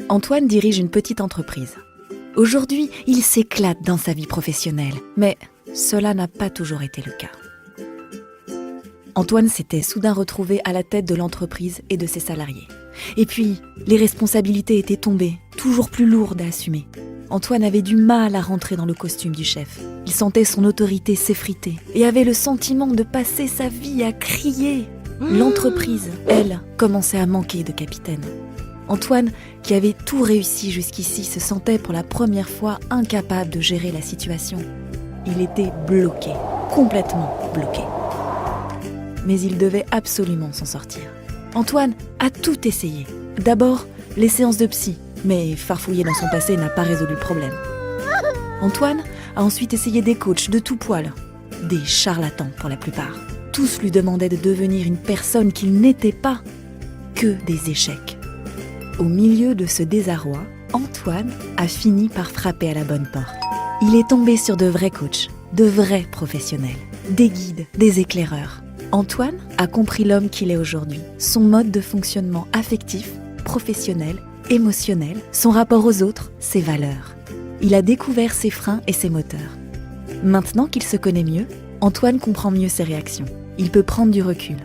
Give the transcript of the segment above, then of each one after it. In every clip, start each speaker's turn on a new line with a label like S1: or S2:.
S1: Antoine dirige une petite entreprise. Aujourd'hui, il s'éclate dans sa vie professionnelle, mais cela n'a pas toujours été le cas. Antoine s'était soudain retrouvé à la tête de l'entreprise et de ses salariés. Et puis, les responsabilités étaient tombées, toujours plus lourdes à assumer. Antoine avait du mal à rentrer dans le costume du chef. Il sentait son autorité s'effriter et avait le sentiment de passer sa vie à crier. L'entreprise, elle, commençait à manquer de capitaine. Antoine, qui avait tout réussi jusqu'ici, se sentait pour la première fois incapable de gérer la situation. Il était bloqué, complètement bloqué. Mais il devait absolument s'en sortir. Antoine a tout essayé. D'abord, les séances de psy, mais farfouiller dans son passé n'a pas résolu le problème. Antoine a ensuite essayé des coachs de tout poil, des charlatans pour la plupart. Tous lui demandaient de devenir une personne qu'il n'était pas, que des échecs. Au milieu de ce désarroi, Antoine a fini par frapper à la bonne porte. Il est tombé sur de vrais coachs, de vrais professionnels, des guides, des éclaireurs. Antoine a compris l'homme qu'il est aujourd'hui, son mode de fonctionnement affectif, professionnel, émotionnel, son rapport aux autres, ses valeurs. Il a découvert ses freins et ses moteurs. Maintenant qu'il se connaît mieux, Antoine comprend mieux ses réactions. Il peut prendre du recul.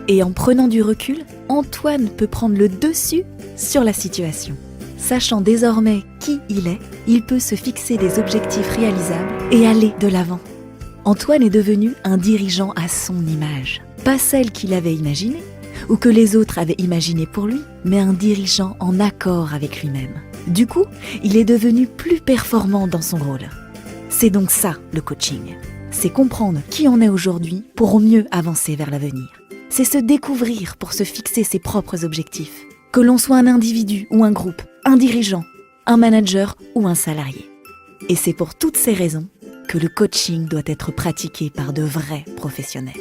S1: Et en prenant du recul, Antoine peut prendre le dessus sur la situation. Sachant désormais qui il peut se fixer des objectifs réalisables et aller de l'avant. Antoine est devenu un dirigeant à son image. Pas celle qu'il avait imaginée, ou que les autres avaient imaginée pour lui, mais un dirigeant en accord avec lui-même. Du coup, il est devenu plus performant dans son rôle. C'est donc ça, le coaching. C'est comprendre qui on est aujourd'hui pour mieux avancer vers l'avenir. C'est se découvrir pour se fixer ses propres objectifs. Que l'on soit un individu ou un groupe, un dirigeant, un manager ou un salarié. Et c'est pour toutes ces raisons que le coaching doit être pratiqué par de vrais professionnels.